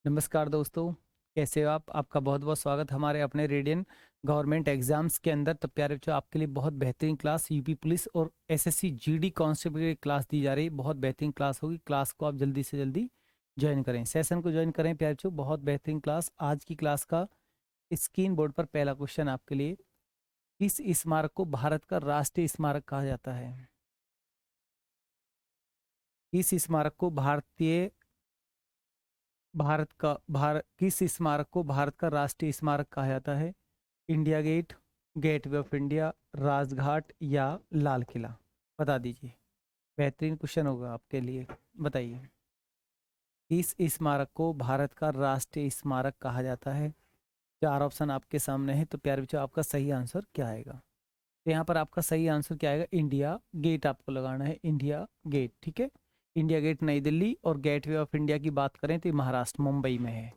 नमस्कार दोस्तों, कैसे हो आप? आपका बहुत बहुत स्वागत हमारे अपने रेडियन गवर्नमेंट एग्जाम्स के अंदर। तो प्यारे बच्चों, आपके लिए बहुत बेहतरीन क्लास यूपी पुलिस और एसएससी जीडी कांस्टेबल की क्लास दी जा रही है। बहुत बेहतरीन क्लास होगी। क्लास को आप जल्दी से जल्दी ज्वाइन करें, सेशन को ज्वाइन करें। प्यारे बच्चों, बहुत बेहतरीन क्लास। आज की क्लास का स्क्रीन बोर्ड पर पहला क्वेश्चन आपके लिए, किस स्मारक को भारत का राष्ट्रीय स्मारक कहा जाता है? किस स्मारक को किस स्मारक को भारत का राष्ट्रीय स्मारक कहा जाता है? India gate, gateway of India, Rajghat या लाल किला? बता दीजिए। बेहतरीन क्वेश्चन होगा आपके लिए। बताइए, किस स्मारक को भारत का राष्ट्रीय स्मारक कहा जाता है? चार ऑप्शन आपके सामने है। तो प्यारे बच्चों, आपका सही आंसर क्या आएगा? तो यहाँ पर आपका सही आंसर क्या आएगा? इंडिया गेट आपको लगाना है। इंडिया गेट, ठीक है। इंडिया गेट नई दिल्ली, और गेटवे ऑफ इंडिया की बात करें तो ये महाराष्ट्र मुंबई में है।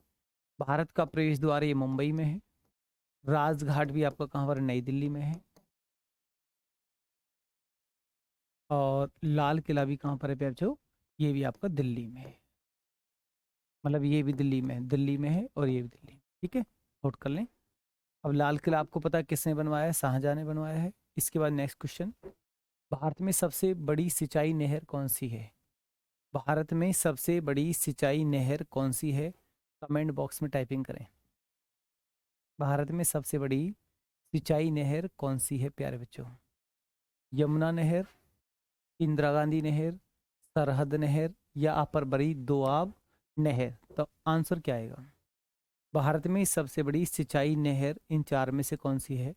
भारत का प्रवेश द्वार ये मुंबई में है। राजघाट भी आपका कहाँ पर? नई दिल्ली में है। और लाल किला भी कहाँ पर है प्यारे बच्चों? ये भी आपका दिल्ली में है। मतलब ये भी दिल्ली में है, दिल्ली में है, और ये भी दिल्ली में, ठीक है। नोट कर लें। अब लाल किला आपको पता है किसने बनवाया है? शाहजहां ने बनवाया है। इसके बाद नेक्स्ट क्वेश्चन, भारत में सबसे बड़ी सिंचाई नहर कौन सी है? भारत में सबसे बड़ी सिंचाई नहर कौन सी है? कमेंट बॉक्स में टाइपिंग करें। भारत में सबसे बड़ी सिंचाई नहर कौन सी है प्यारे बच्चों? यमुना नहर, इंदिरा गांधी नहर, सरहद नहर या अपर बड़ी दोआब नहर? तो आंसर क्या आएगा? भारत में सबसे बड़ी सिंचाई नहर इन चार में से कौन सी है?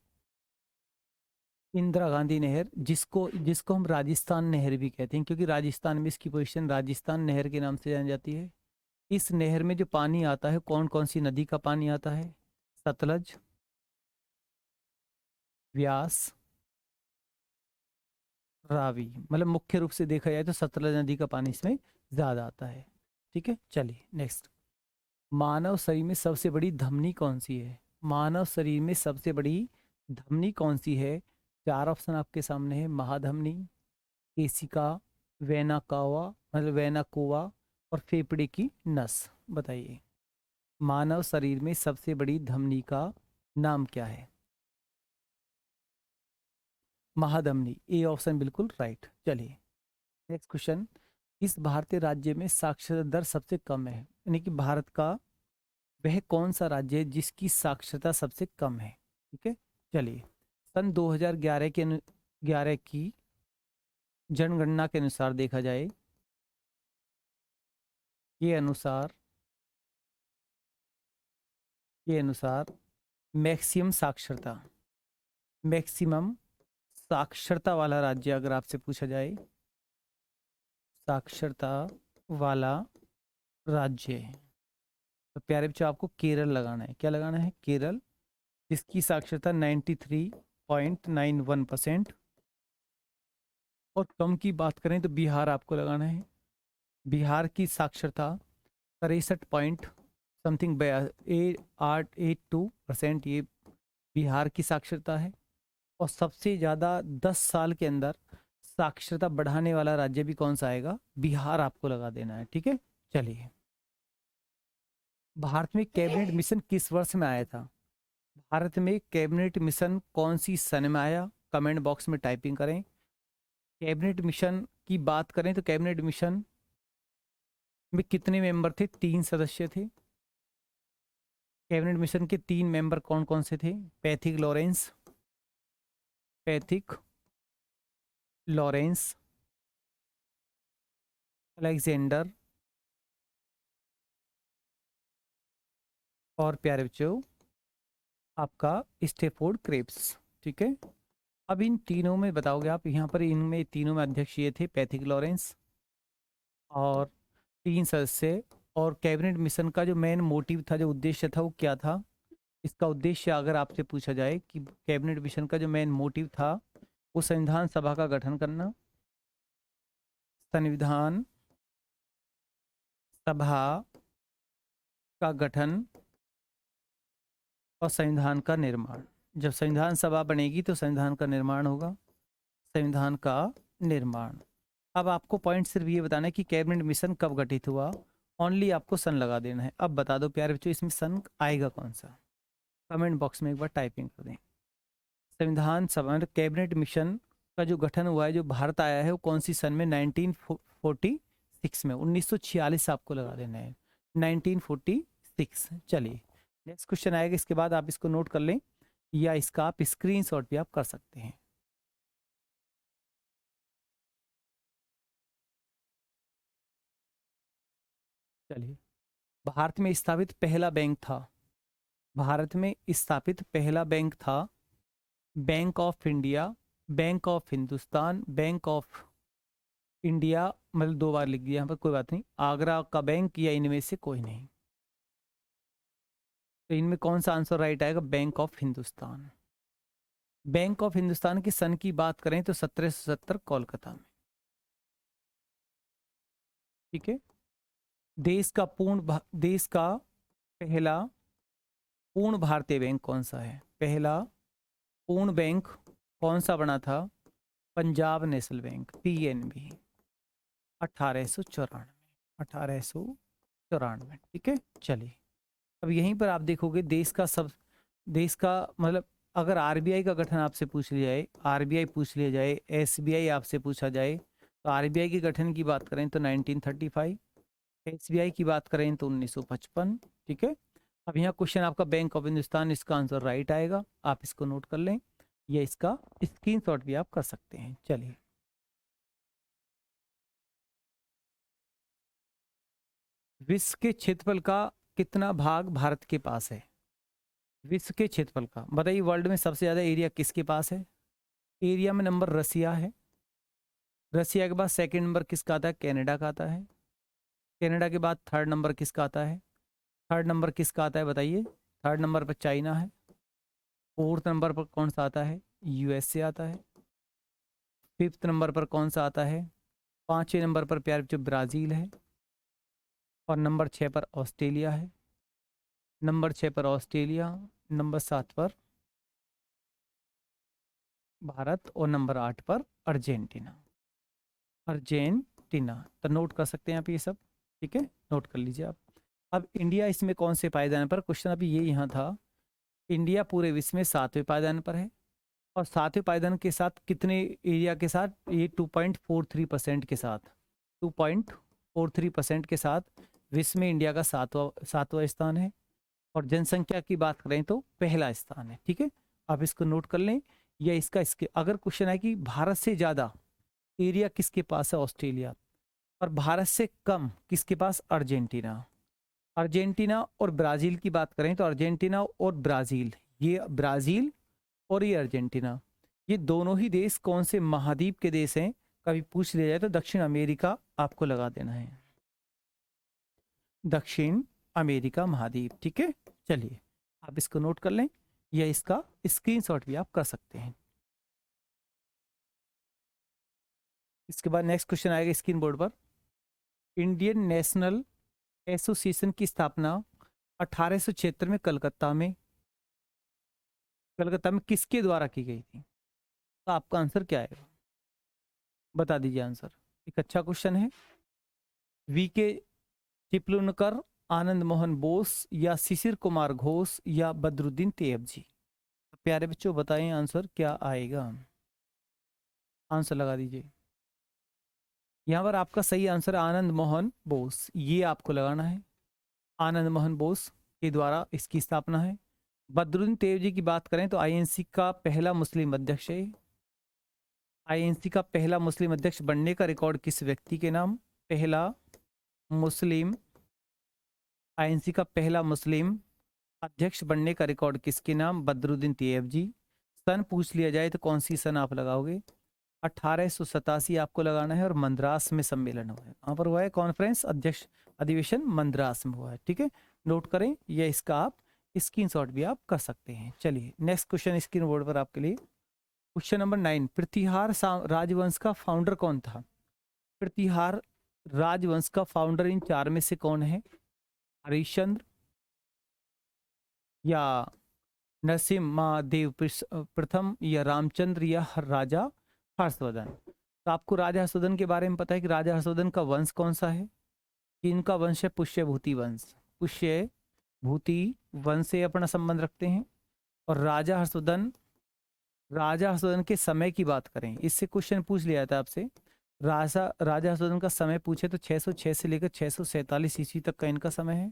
इंदिरा गांधी नहर, जिसको जिसको हम राजस्थान नहर भी कहते हैं, क्योंकि राजस्थान में इसकी पोजीशन राजस्थान नहर के नाम से जानी जाती है। इस नहर में जो पानी आता है, कौन कौन सी नदी का पानी आता है? सतलज, व्यास, रावी। मतलब मुख्य रूप से देखा जाए तो सतलज नदी का पानी इसमें ज्यादा आता है, ठीक है। चलिए नेक्स्ट, मानव शरीर में सबसे बड़ी धमनी कौन सी है? मानव शरीर में सबसे बड़ी धमनी कौन सी है? चार ऑप्शन आपके सामने है। महाधमनी, केशिका, वेना कावा मतलब वेना कोवा, और फेफड़े की नस। बताइए, मानव शरीर में सबसे बड़ी धमनी का नाम क्या है? महाधमनी, ए ऑप्शन बिल्कुल राइट। चलिए नेक्स्ट क्वेश्चन, किस भारतीय राज्य में साक्षरता दर सबसे कम है? यानी कि भारत का वह कौन सा राज्य है जिसकी साक्षरता सबसे कम है? ठीक है। चलिए, सन 2011 की जनगणना के अनुसार देखा जाए, के अनुसार मैक्सिमम साक्षरता वाला राज्य अगर आपसे पूछा जाए, साक्षरता वाला राज्य, तो प्यारे बच्चों आपको केरल लगाना है। क्या लगाना है? केरल, जिसकी साक्षरता 93.91%। और कम की बात करें तो बिहार आपको लगाना है। बिहार की साक्षरता 63 पॉइंट समथिंग 882%, ये बिहार की साक्षरता है। और सबसे ज़्यादा 10 साल के अंदर साक्षरता बढ़ाने वाला राज्य भी कौन सा आएगा? बिहार आपको लगा देना है, ठीक है। चलिए, भारत में कैबिनेट मिशन किस वर्ष में आया था? भारत में कैबिनेट मिशन कौन सी सन में आया? कमेंट बॉक्स में टाइपिंग करें। कैबिनेट मिशन की बात करें तो कैबिनेट मिशन में कितने मेंबर थे? 3 सदस्य थे। कैबिनेट मिशन के 3 मेंबर कौन कौन से थे? पैथिक लॉरेंस, अलेक्जेंडर, और प्यारे बच्चों आपका स्टेफोर्ड क्रेप्स, ठीक है। अब इन तीनों में बताओगे आप, यहाँ पर इनमें तीनों में अध्यक्ष ये थे, पैथिक लॉरेंस, और 3 सदस्य। और कैबिनेट मिशन का जो मेन मोटिव था, जो उद्देश्य था, वो क्या था? इसका उद्देश्य अगर आपसे पूछा जाए कि कैबिनेट मिशन का जो मेन मोटिव था, वो संविधान सभा का गठन करना, संविधान सभा का गठन और संविधान का निर्माण। जब संविधान सभा बनेगी तो संविधान का निर्माण होगा। संविधान का निर्माण। अब आपको पॉइंट सिर्फ ये बताना है कि कैबिनेट मिशन कब गठित हुआ, ओनली आपको सन लगा देना है। अब बता दो प्यारे बच्चों इसमें सन आएगा कौन सा, कमेंट बॉक्स में एक बार टाइपिंग कर दें। संविधान सभा कैबिनेट मिशन का जो गठन हुआ है, जो भारत आया है, वो कौन सी सन में, 1946 में, 1946 आपको लगा देना है, 1946। चलिए नेक्स्ट क्वेश्चन आएगा, इसके बाद आप इसको नोट कर लें या इसका आप स्क्रीनशॉट भी आप कर सकते हैं। चलिए, भारत में स्थापित पहला बैंक था, भारत में स्थापित पहला बैंक था bank of India, bank of Hindustan, bank of India, मतलब 2 बार लिख दिया यहाँ पर, कोई बात नहीं, आगरा का बैंक या इनमें से कोई नहीं। तो इनमें कौन सा आंसर राइट आएगा, bank of Hindustan. Bank of Hindustan की सन की बात करें तो 1770 कोलकाता में। ठीक है, देश का पहला पूर्ण भारतीय बैंक कौन सा है, पहला पूर्ण बैंक कौन सा बना था, पंजाब नेशनल बैंक, पीएनबी, 1894। ठीक है, चलिए अब यहीं पर आप देखोगे देश का मतलब अगर आरबीआई का गठन आपसे पूछ लिया जाए, आरबीआई पूछ लिया जाए, एसबीआई आपसे पूछा जाए, तो आरबीआई के गठन की बात करें तो 1935, एसबीआई की बात करें तो 1955। ठीक है, अब यहाँ क्वेश्चन आपका बैंक ऑफ हिंदुस्तान, इसका आंसर राइट आएगा, आप इसको नोट कर लें या इसका स्क्रीनशॉट भी आप कर सकते हैं। चलिए, विश्व के क्षेत्रफल का कितना भाग भारत के पास है, विश्व के क्षेत्रफल का बताइए, वर्ल्ड में सबसे ज़्यादा एरिया किसके पास है, एरिया में नंबर रसिया है, रसिया के बाद सेकंड नंबर किसका आता है, कनाडा का आता है, कनाडा के बाद थर्ड नंबर किसका आता है, थर्ड नंबर किसका आता है बताइए, थर्ड नंबर पर चाइना है, फोर्थ नंबर पर कौन सा आता है, यूएसए आता है, फिफ्थ नंबर पर कौन सा आता है, पाँचवें नंबर पर प्यारे जो ब्राज़ील है, और नंबर 6 पर ऑस्ट्रेलिया है, नंबर 6 पर ऑस्ट्रेलिया, नंबर 7 पर भारत, और नंबर 8 पर अर्जेंटीना, अर्जेंटीना। तो नोट कर सकते हैं आप ये सब। ठीक है, नोट कर लीजिए आप। अब इंडिया इसमें कौन से पायदान पर, क्वेश्चन अभी ये यहाँ था, इंडिया पूरे विश्व में 7वें पायदान पर है, और 7वें पायदान के साथ कितने एरिया के साथ, ये 2.43% के साथ, 2.43% के साथ विश्व में इंडिया का सातवां स्थान है, और जनसंख्या की बात करें तो पहला स्थान है। ठीक है, आप इसको नोट कर लें या इसके अगर क्वेश्चन है कि भारत से ज़्यादा एरिया किसके पास है, ऑस्ट्रेलिया, और भारत से कम किसके पास, अर्जेंटीना, अर्जेंटीना और ब्राज़ील की बात करें तो अर्जेंटीना और ब्राज़ील, ये ब्राज़ील और ये अर्जेंटीना, ये दोनों ही देश कौन से महाद्वीप के देश हैं, कभी पूछ लिया जाए तो दक्षिण अमेरिका आपको लगा देना है, दक्षिण अमेरिका महाद्वीप। ठीक है, चलिए आप इसको नोट कर लें या इसका स्क्रीनशॉट भी आप कर सकते हैं। इसके बाद नेक्स्ट क्वेश्चन आएगा स्क्रीन बोर्ड पर, इंडियन नेशनल एसोसिएशन की स्थापना 1876 में कलकत्ता में किसके द्वारा की गई थी, तो आपका आंसर क्या है, बता दीजिए आंसर। एक अच्छा क्वेश्चन है, वी के चिपलुनकर, आनंद मोहन बोस, या शिशिर कुमार घोष, या बदरुद्दीन तैयबजी। प्यारे बच्चों बताएं आंसर क्या आएगा, आंसर लगा दीजिए। यहाँ पर आपका सही आंसर आनंद मोहन बोस, ये आपको लगाना है, आनंद मोहन बोस के द्वारा इसकी स्थापना है। बदरुद्दीन तैयबजी की बात करें तो आईएनसी का पहला मुस्लिम अध्यक्ष है, आईएनसी का पहला मुस्लिम अध्यक्ष बनने का रिकॉर्ड किस व्यक्ति के नाम, पहला मुस्लिम, आईएनसी का पहला मुस्लिम अध्यक्ष बनने का रिकॉर्ड किसके नाम, बदरुद्दीन तैयबजी। सन पूछ लिया जाए तो कौन सी सन आप लगाओगे, 1887 आपको लगाना है, और मद्रास में सम्मेलन हुआ है, वहाँ पर हुआ है कॉन्फ्रेंस, अध्यक्ष अधिवेशन मद्रास में हुआ है। ठीक है, नोट करें या इसका आप स्क्रीनशॉट भी आप कर सकते हैं। चलिए नेक्स्ट क्वेश्चन स्क्रीन बोर्ड पर आपके लिए, क्वेश्चन नंबर 9, प्रतिहार राजवंश का फाउंडर कौन था, प्रतिहार राजवंश का फाउंडर इन 4 में से कौन है, हरिश्चंद्र, या नरसिम्हादेव प्रथम, या रामचंद्र, या राजा हर्षवर्धन। तो आपको राजा हर्षवर्धन के बारे में पता है कि राजा हर्षवर्धन का वंश कौन सा है, कि इनका वंश है पुष्य भूति वंश। पुष्य भूति वंश से अपना संबंध रखते हैं। और राजा हर्षवर्धन के समय की बात करें, इससे क्वेश्चन पूछ लिया था आपसे। राजा हर्षवर्धन का समय पूछे तो 606 से लेकर 647 ईस्वी तक का इनका समय है।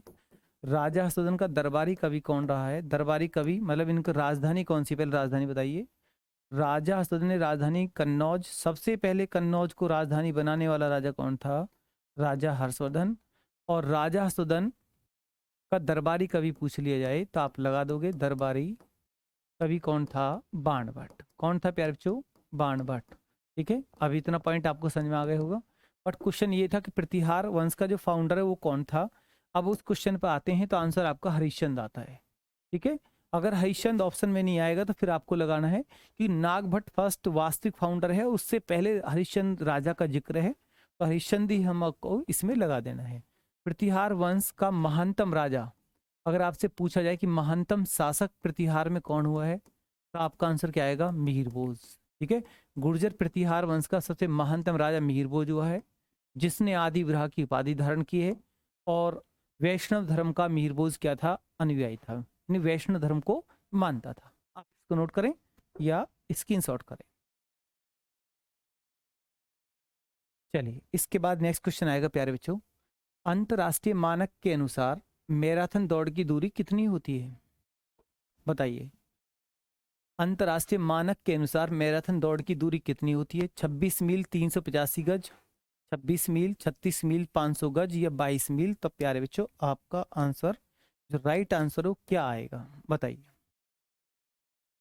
राजा हर्षवर्धन का दरबारी कवि कौन रहा है? दरबारी कवि मतलब इनका राजधानी कौन सी, पहले राजधानी बताइए। राजा हर्षवर्धन ने राजधानी कन्नौज, सबसे पहले कन्नौज को राजधानी बनाने वाला राजा कौन था? राजा हर्षवर्धन। और राजा हर्षवर्धन का दरबारी कवि पूछ लिया जाए तो आप लगा दोगे दरबारी कवि कौन था? बाणभट्ट। कौन था प्यारे बच्चों? बाणभट्ट। ठीक है, अब इतना पॉइंट आपको समझ में आ गया होगा। बट क्वेश्चन ये था कि प्रतिहार वंश का जो फाउंडर है वो कौन था। अब उस क्वेश्चन पर आते हैं तो आंसर आपका हरिश्चंद्र आता है। ठीक है, अगर हरिश्चंद्र ऑप्शन में नहीं आएगा तो फिर आपको लगाना है कि नागभट्ट फर्स्ट वास्तविक फाउंडर है, उससे पहले हरिश्चंद्र राजा का जिक्र है, तो हरिश्चंद्र ही हमको इसमें लगा देना है। प्रतिहार वंश का महानतम राजा, अगर आपसे पूछा जाए कि महानतम शासक प्रतिहार में कौन हुआ है तो आपका आंसर क्या आएगा? मिहिरभोज। ठीक है, गुर्जर प्रतिहार वंश का सबसे महानतम राजा मिहिरभोज हुआ है, जिसने आदि विराह की उपाधि धारण की है। और वैष्णव धर्म का मिहिरभोज क्या था? अनुयायी था, यानी वैष्णव धर्म को मानता था। आप इसको नोट करें या स्क्रीनशॉट करें। चलिए, इसके बाद नेक्स्ट क्वेश्चन आएगा प्यारे बच्चों। अंतरराष्ट्रीय मानक के अनुसार मैराथन दौड़ की दूरी कितनी होती है? बताइए, अंतरराष्ट्रीय मानक के अनुसार मैराथन दौड़ की दूरी कितनी होती है? 26 मील 385 गज, 26 मील, 36 मील 500 गज या 22 मील? तो प्यारे बच्चों आपका आंसर, जो राइट आंसर हो, क्या आएगा? बताइए,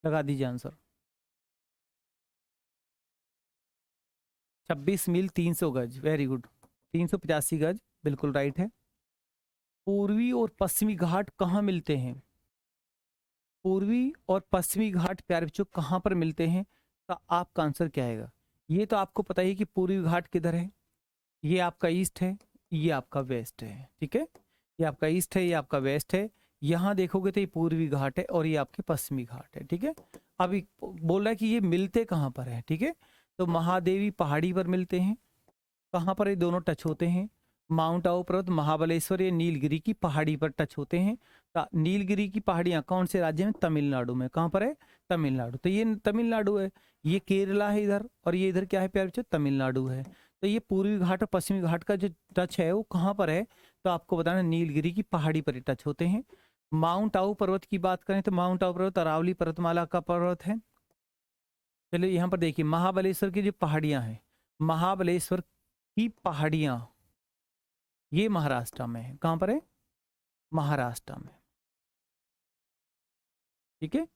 लगा दीजिए आंसर। 26 मील 300 गज, वेरी गुड। 385 गज बिल्कुल राइट है। पूर्वी और पश्चिमी घाट कहाँ मिलते हैं? पूर्वी और पश्चिमी घाट प्यारे बच्चों कहाँ पर मिलते हैं? तो आपका आंसर क्या आएगा? ये तो आपको पता ही कि पूर्वी घाट किधर है, ये आपका ईस्ट है, ये आपका वेस्ट है। ठीक है, ये आपका ईस्ट है, ये आपका वेस्ट है। यहाँ देखोगे तो ये पूर्वी घाट है और ये आपके पश्चिमी घाट है। ठीक है, अभी बोल रहा है कि ये मिलते कहाँ पर है। ठीक है, तो महादेवी पहाड़ी पर मिलते हैं। कहाँ पर ये दोनों टच होते हैं? माउंट आबू पर्वत, महाबलेश्वर, ये नीलगिरी की पहाड़ी पर टच होते हैं। नीलगिरी की पहाड़ियाँ कौन से राज्य में? तमिलनाडु में। कहाँ पर है? तमिलनाडु। तो ये तमिलनाडु है, ये केरला है इधर, और ये इधर क्या है प्यारे बच्चों? तमिलनाडु है। तो ये पूर्वी घाट और पश्चिमी घाट का जो टच है वो कहाँ पर है? तो आपको बताना, नीलगिरी की पहाड़ी पर टच होते हैं। माउंट आबू पर्वत की बात करें तो माउंट आबू पर्वत अरावली पर्वतमाला का पर्वत है। चलिए यहाँ पर देखिए, महाबलेश्वर की जो पहाड़ियाँ हैं, महाबलेश्वर की पहाड़ियाँ ये महाराष्ट्र में है। कहाँ पर है? महाराष्ट्र में। ठीक है,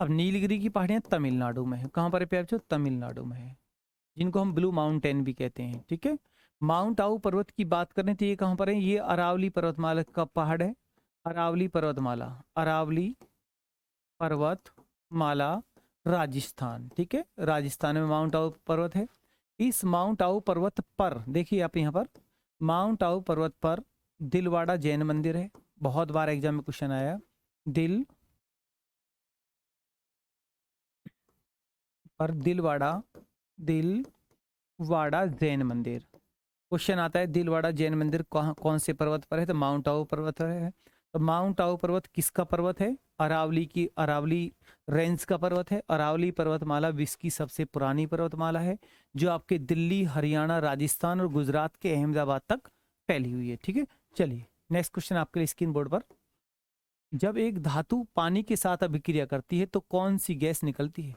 अब नीलगिरी की पहाड़ियाँ तमिलनाडु में है। कहाँ पर है प्यारे बच्चों? तमिलनाडु में है, जिनको हम ब्लू माउंटेन भी कहते हैं। ठीक है, माउंट आबू पर्वत की बात करें तो ये कहाँ पर है? ये अरावली पर्वतमाला का पहाड़ है। अरावली पर्वतमाला, अरावली पर्वतमाला राजस्थान। ठीक है, राजस्थान में माउंट आबू पर्वत है। इस माउंट आबू पर्वत पर देखिए आप, यहाँ पर माउंट आबू पर्वत पर दिलवाड़ा जैन मंदिर है। बहुत बार एग्जाम में क्वेश्चन आया, दिलवाड़ा जैन मंदिर। क्वेश्चन आता है दिलवाड़ा जैन मंदिर कौन से पर्वत पर है? तो माउंट आबू पर्वत पर है। तो माउंट आबू पर्वत किसका पर्वत है? अरावली रेंज का पर्वत है। अरावली पर्वतमाला विश्व की सबसे पुरानी पर्वतमाला है, जो आपके दिल्ली, हरियाणा, राजस्थान और गुजरात के अहमदाबाद तक फैली हुई है। ठीक है, चलिए नेक्स्ट क्वेश्चन आपके लिए स्क्रीन बोर्ड पर। जब एक धातु पानी के साथ अभिक्रिया करती है तो कौन सी गैस निकलती है?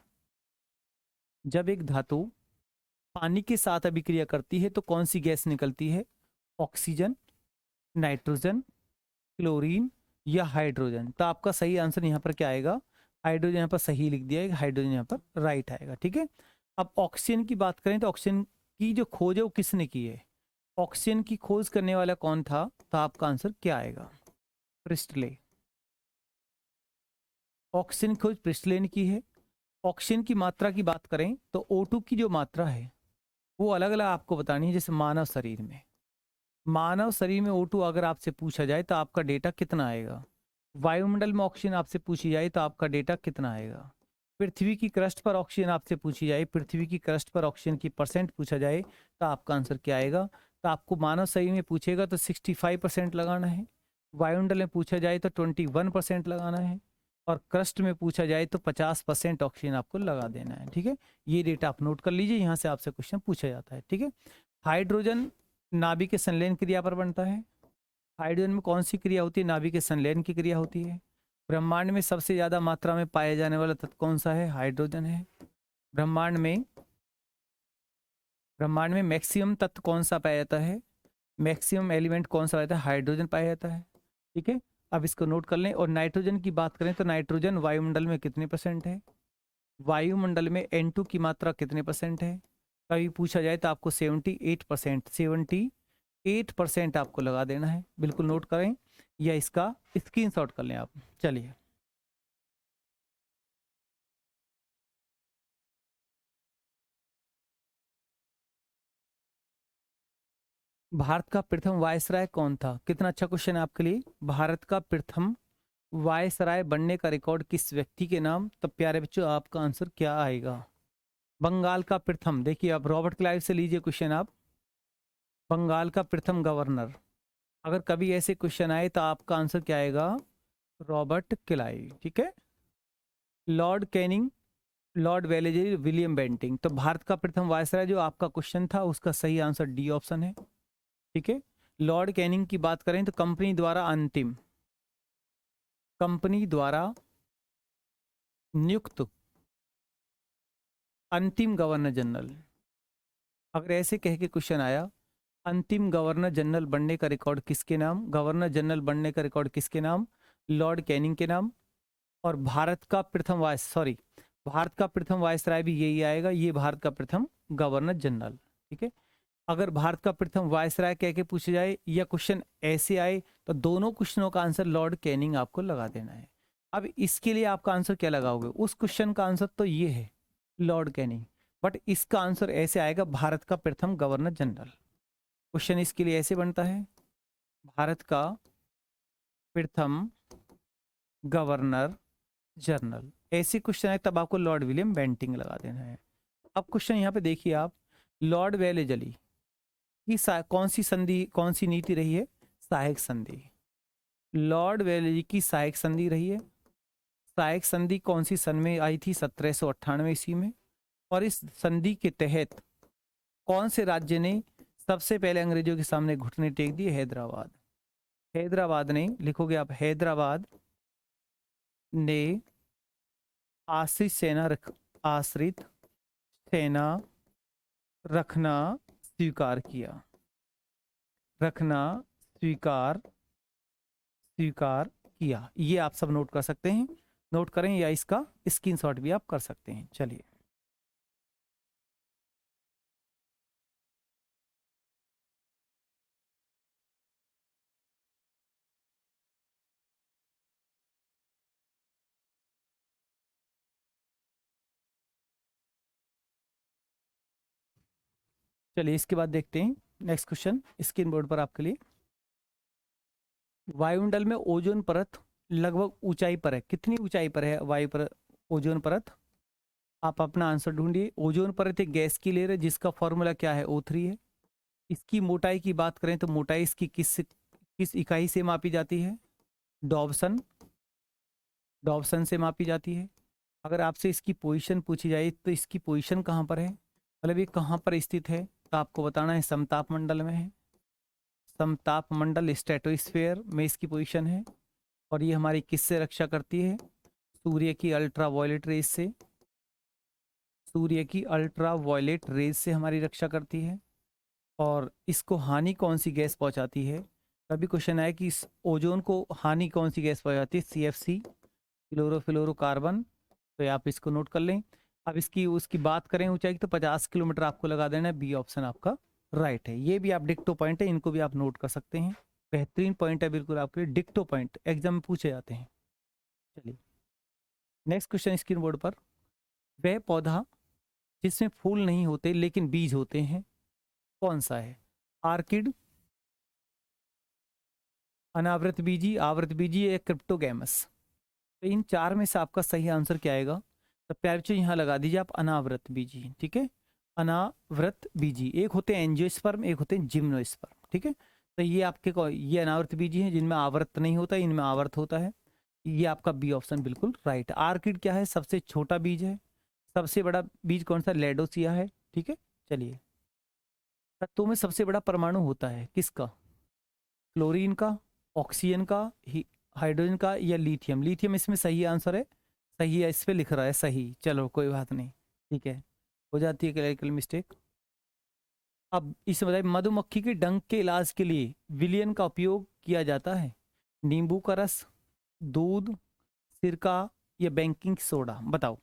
जब एक धातु पानी के साथ अभिक्रिया करती है तो कौन सी गैस निकलती है? ऑक्सीजन, नाइट्रोजन, क्लोरीन या हाइड्रोजन? तो आपका सही आंसर यहाँ पर क्या आएगा? हाइड्रोजन यहाँ पर सही लिख दिया है, हाइड्रोजन यहाँ पर राइट आएगा। ठीक है, अब ऑक्सीजन की बात करें तो ऑक्सीजन की जो खोज है वो किसने की है? ऑक्सीजन की खोज करने वाला कौन था? तो आपका आंसर क्या आएगा? प्रिस्टले। ऑक्सीजन की खोज प्रिस्टले ने की है। ऑक्सीजन की मात्रा की बात करें तो O2 की जो मात्रा है वो अलग अलग आपको बतानी है। जैसे मानव शरीर में O2 अगर आपसे पूछा जाए तो आपका डेटा कितना आएगा? वायुमंडल में ऑक्सीजन आपसे पूछी जाए तो आपका डेटा कितना आएगा? पृथ्वी की क्रस्ट पर ऑक्सीजन आपसे पूछी जाए, पृथ्वी की क्रस्ट पर ऑक्सीजन की परसेंट पूछा जाए तो आपका आंसर क्या आएगा? तो आपको मानव शरीर में पूछेगा तो 65% लगाना है, वायुमंडल में पूछा जाए तो 21% लगाना है, और क्रस्ट में पूछा जाए तो 50% ऑक्सीजन आपको लगा देना है। ठीक है, ये डेटा आप नोट कर लीजिए, यहाँ से आपसे क्वेश्चन पूछा जाता है। ठीक है, हाइड्रोजन नाभिक के संलयन क्रिया पर बनता है। हाइड्रोजन में कौन सी क्रिया होती है? नाभिक के संलयन की क्रिया होती है। ब्रह्मांड में सबसे ज्यादा मात्रा में पाया जाने वाला तत्व कौन सा है? हाइड्रोजन है। ब्रह्मांड में मैक्सिमम तत्व कौन सा पाया जाता है? मैक्सिमम एलिमेंट कौन सा पाया जाता है? हाइड्रोजन पाया जाता है। ठीक है, अब इसको नोट कर लें। और नाइट्रोजन की बात करें तो नाइट्रोजन वायुमंडल में कितने % है? वायुमंडल में N2 की मात्रा कितने % है? कभी पूछा जाए तो आपको 78% आपको लगा देना है। बिल्कुल नोट करें या इसका स्क्रीनशॉट कर लें आप। चलिए, भारत का प्रथम वायसराय कौन था? कितना अच्छा क्वेश्चन है आपके लिए। भारत का प्रथम वायसराय बनने का रिकॉर्ड किस व्यक्ति के नाम? तब प्यारे बच्चों आपका आंसर क्या आएगा? बंगाल का प्रथम, देखिए आप रॉबर्ट क्लाइव से लीजिए क्वेश्चन आप। बंगाल का प्रथम गवर्नर, अगर कभी ऐसे क्वेश्चन आए तो आपका आंसर क्या आएगा? Robert Clive. ठीक है, Lord Canning, Lord Wellesley, William Bentinck. तो भारत का प्रथम वायसराय जो आपका क्वेश्चन था उसका सही आंसर डी ऑप्शन है। ठीक है, लॉर्ड कैनिंग की बात करें तो कंपनी द्वारा नियुक्त अंतिम गवर्नर जनरल। अगर ऐसे कह के क्वेश्चन आया, अंतिम गवर्नर जनरल बनने का रिकॉर्ड किसके नाम? गवर्नर जनरल बनने का रिकॉर्ड किसके नाम? लॉर्ड कैनिंग के नाम। और भारत का प्रथम वायसराय भी यही आएगा, ये भारत का प्रथम गवर्नर जनरल। ठीक है, अगर भारत का प्रथम वायसराय कह के पूछे जाए या क्वेश्चन ऐसे आए तो दोनों क्वेश्चनों का आंसर लॉर्ड कैनिंग आपको लगा देना है। अब इसके लिए आपका आंसर क्या लगाओगे? उस क्वेश्चन का आंसर तो ये है लॉर्ड कैनिंग, बट इसका आंसर ऐसे आएगा भारत का प्रथम गवर्नर जनरल। क्वेश्चन इसके लिए ऐसे बनता है, भारत का प्रथम गवर्नर जनरल। ऐसे क्वेश्चन है तब आपको लॉर्ड विलियम बेंटिंग लगा देना है। अब क्वेश्चन यहाँ पे देखिए आप, लॉर्ड वेलेजली की कौन सी संधि, कौन सी नीति रही है? सहायक संधि। लॉर्ड वेलेजली की सहायक संधि रही है। सहायक संधि कौन सी सन में आई थी? 1798 ईस्वी में। और इस संधि के तहत कौन से राज्य ने सबसे पहले अंग्रेजों के सामने घुटने टेक दिए? हैदराबाद। हैदराबाद ने, लिखोगे आप, हैदराबाद ने आश्रित सेना रखना स्वीकार किया। रखना स्वीकार किया। ये आप सब नोट कर सकते हैं, नोट करें या इसका स्क्रीनशॉट भी आप कर सकते हैं। चलिए, चलिए इसके बाद देखते हैं नेक्स्ट क्वेश्चन स्क्रीन बोर्ड पर आपके लिए। वायुमंडल में ओजोन परत लगभग ऊंचाई पर है। कितनी ऊंचाई पर है वायु पर ओजोन परत? आप अपना आंसर ढूंढिए। ओजोन परत एक गैस की लेयर है जिसका फॉर्मूला क्या है? O3 है। इसकी मोटाई की बात करें तो मोटाई इसकी किस इकाई से मापी जाती है? डॉब्सन से मापी जाती है। अगर आपसे इसकी पोजीशन पूछी जाए तो इसकी पोजीशन कहाँ पर है, मतलब ये कहाँ पर स्थित है, तो आपको बताना है समताप मंडल में है। समताप मंडल स्ट्रेटोस्फेयर में इसकी पोजीशन है। और ये हमारी किससे रक्षा करती है? सूर्य की अल्ट्रा वायलेट रेज से। सूर्य की अल्ट्रा वायलेट रेज से हमारी रक्षा करती है। और इसको हानि कौन सी गैस पहुंचाती है? कभी क्वेश्चन आया कि इस ओजोन को हानि कौन सी गैस पहुंचाती है? CFC, chlorofluorocarbon. तो आप इसको नोट कर लें। अब इसकी उसकी बात करें ऊंचाई की तो 50 किलोमीटर आपको लगा देना है। बी ऑप्शन आपका राइट है। ये भी आप डिक्टो पॉइंट है, इनको भी आप नोट कर सकते हैं। बेहतरीन पॉइंट है बिल्कुल आपके लिए, डिक्टो पॉइंट एग्जाम में पूछे जाते हैं। चलिए नेक्स्ट क्वेश्चन स्क्रीन बोर्ड पर, वह पौधा जिसमें फूल नहीं होते लेकिन बीज होते हैं कौन सा है? आर्किड, अनावृत बीजी, आवृत बीजी या क्रिप्टोगैमस। तो इन चार में से आपका सही आंसर क्या आएगा? तो प्यारे बच्चों यहाँ लगा दीजिए आप अनावृत बीजी। ठीक है, अनावृत बीजी, एक होते हैं एंजियोस्पर्म, एक होते हैं जिम्नोस्पर्म, ठीक है। तो ये आपके ये अनावृत बीजी हैं जिनमें आवर्त नहीं होता, इनमें आवर्त होता है। ये आपका बी ऑप्शन बिल्कुल राइट। आर्किड क्या है, सबसे छोटा बीज है। सबसे बड़ा बीज कौन सा, लेडोसिया है, ठीक है। चलिए, तत्वों में सबसे बड़ा परमाणु होता है किसका, क्लोरीन का, ऑक्सीजन का, हाइड्रोजन का या लिथियम। लिथियम इसमें सही आंसर है, सही है, इस पे लिख रहा है सही, चलो कोई बात नहीं, ठीक है, हो जाती है क्लरिकल मिस्टेक। अब इसे बताइए, मधुमक्खी के डंक के इलाज के लिए विलियन का उपयोग किया जाता है, नींबू का रस, दूध, सिरका या बेकिंग सोडा, बताओ।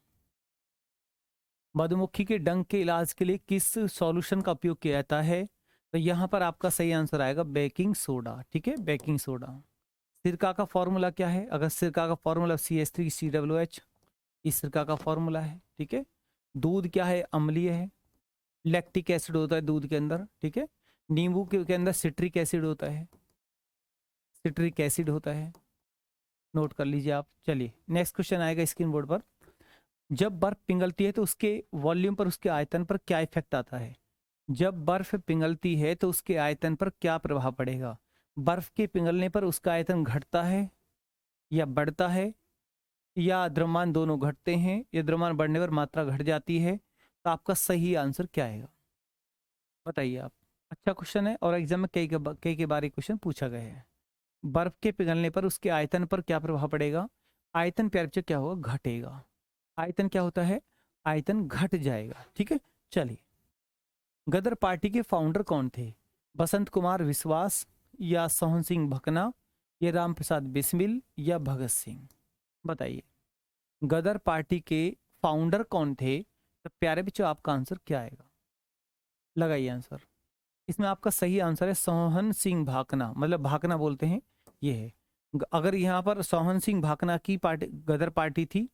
मधुमक्खी के डंक के इलाज के लिए किस सॉल्यूशन का उपयोग किया जाता है, तो यहाँ पर आपका सही आंसर आएगा बेकिंग सोडा, ठीक है, बेकिंग सोडा। सिरका का फॉर्मूला क्या है, अगर सिरका का फॉर्मूला CH3COOH, इस सिरका का फॉर्मूला है, ठीक है। दूध क्या है, अम्लीय है, लैक्टिक एसिड होता है दूध के अंदर, ठीक है। नींबू के अंदर सिट्रिक एसिड होता है, सिट्रिक एसिड होता है, नोट कर लीजिए आप। चलिए नेक्स्ट क्वेश्चन आएगा स्क्रीन बोर्ड पर। जब बर्फ पिघलती है तो उसके वॉल्यूम पर, उसके आयतन पर क्या इफेक्ट आता है। जब बर्फ पिघलती है तो उसके आयतन पर क्या प्रभाव पड़ेगा। बर्फ के पिघलने पर उसका आयतन घटता है या बढ़ता है, या द्रव्यमान दोनों घटते हैं, या द्रव्यमान बढ़ने पर मात्रा घट जाती है। तो आपका सही आंसर क्या आएगा, बताइए आप। अच्छा क्वेश्चन है और एग्जाम में कई बार क्वेश्चन पूछा गया है। बर्फ के पिघलने पर उसके आयतन पर क्या प्रभाव पड़ेगा। आयतन प्यार बच्चों क्या होगा, घटेगा। आयतन क्या होता है, आयतन घट जाएगा, ठीक है। चलिए, गदर पार्टी के फाउंडर कौन थे, बसंत कुमार विश्वास, या सोहन सिंह भकना, या राम प्रसाद बिस्मिल, या भगत सिंह, बताइए। गदर पार्टी के फाउंडर कौन थे, तो प्यारे बच्चों आपका आंसर क्या आएगा, लगाइए आंसर। इसमें आपका सही आंसर है सोहन सिंह भाकना, मतलब भाकना बोलते हैं, ये है। अगर यहाँ पर सोहन सिंह भाकना की पार्टी गदर पार्टी थी,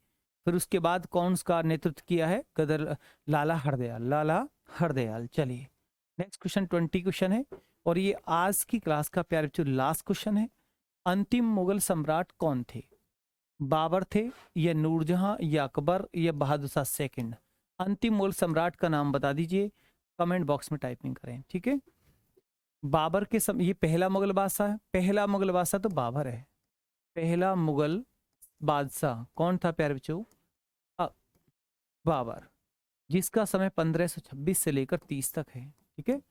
फिर उसके बाद कौन सा नेतृत्व किया है, गदर लाला हरदयाल, लाला हरदयाल। चलिए नेक्स्ट क्वेश्चन 20 क्वेश्चन है और ये आज की क्लास का प्यारे बच्चों लास्ट क्वेश्चन है। अंतिम मुगल सम्राट कौन थे, बाबर थे, या नूरजहां, या अकबर, या बहादुर शाह सेकंड। अंतिम मुगल सम्राट का नाम बता दीजिए, कमेंट बॉक्स में टाइपिंग करें, ठीक है। बाबर के ये पहला मुगल बादशाह है, पहला मुगल बादशाह तो बाबर है। पहला मुगल बादशाह कौन था प्यारे बच्चों, बाबर, जिसका समय 1526 से लेकर 30 तक है, ठीक है।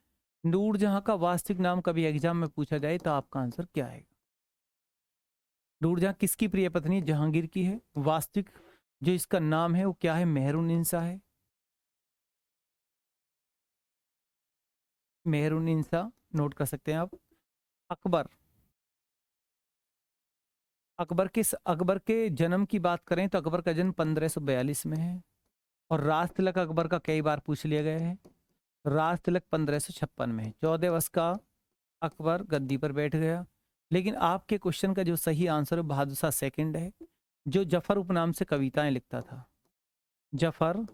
नूरजहां का वास्तविक नाम कभी एग्जाम में पूछा जाए तो आपका आंसर क्या आएगा। नूरजहां किसकी प्रिय पत्नी, जहांगीर की है। वास्तविक जो इसका नाम है वो क्या है, मेहरुनिसा है, मेहरुनिसा, नोट कर सकते हैं आप। अकबर, अकबर के जन्म की बात करें तो अकबर का जन्म 1542 में है, और राज तिलक अकबर का कई बार पूछ लिया गया है। राज तिलक 1556 में है। 14 वर्ष का अकबर गद्दी पर बैठ गया। लेकिन आपके क्वेश्चन का जो सही आंसर है बहादुर शाह सेकंड है, जो जफर उपनाम से कविताएं लिखता था। जफर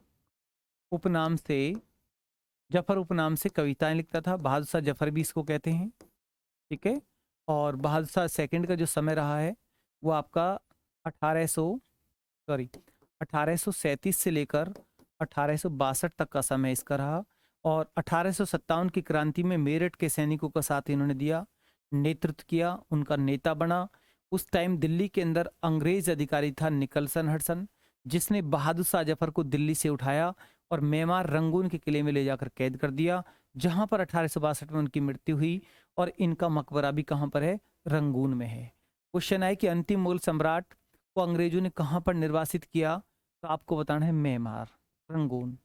उपनाम से, जफर उपनाम से कविताएं लिखता था, बहादुर शाह जफर भी इसको कहते हैं, ठीक है। और बहादुर शाह सेकंड का जो समय रहा है वो आपका 1837 से लेकर 1862 तक का समय इसका रहा। और 1857 की क्रांति में मेरठ के सैनिकों का साथ इन्होंने दिया, नेतृत्व किया, उनका नेता बना। उस टाइम दिल्ली के अंदर अंग्रेज अधिकारी था निकलसन हडसन, जिसने बहादुर शाह जफर को दिल्ली से उठाया और मेमार रंगून के किले में ले जाकर कैद कर दिया, जहां पर 1862 में उनकी मृत्यु हुई। और इनका मकबरा भी कहां पर है, रंगून में है। क्वेश्चन है कि अंतिम मुगल सम्राट को अंग्रेजों ने कहां पर निर्वासित किया, तो आपको बताना है मेमार, रंगून।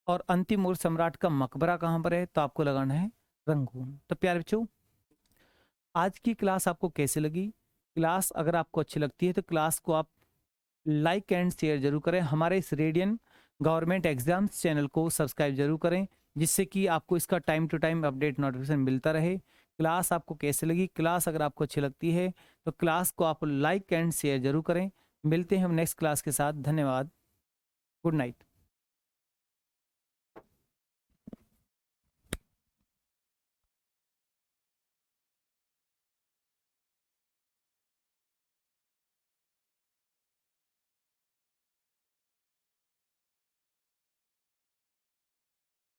और अंतिम मुगल सम्राट का मकबरा कहां पर है, तो आपको लगाना है रंगून। तो प्यारे बच्चों, आज की क्लास आपको कैसे लगी। क्लास अगर आपको अच्छी लगती है तो क्लास को आप लाइक एंड शेयर जरूर करें। हमारे इस रेडियन गवर्नमेंट एग्जाम्स चैनल को सब्सक्राइब जरूर करें, जिससे कि आपको इसका time to time update notification मिलता रहे। क्लास आपको कैसे लगी, क्लास अगर आपको अच्छी लगती है तो क्लास को आप लाइक एंड शेयर जरूर करें। मिलते हैं हम नेक्स्ट क्लास के साथ, धन्यवाद, गुड नाइट।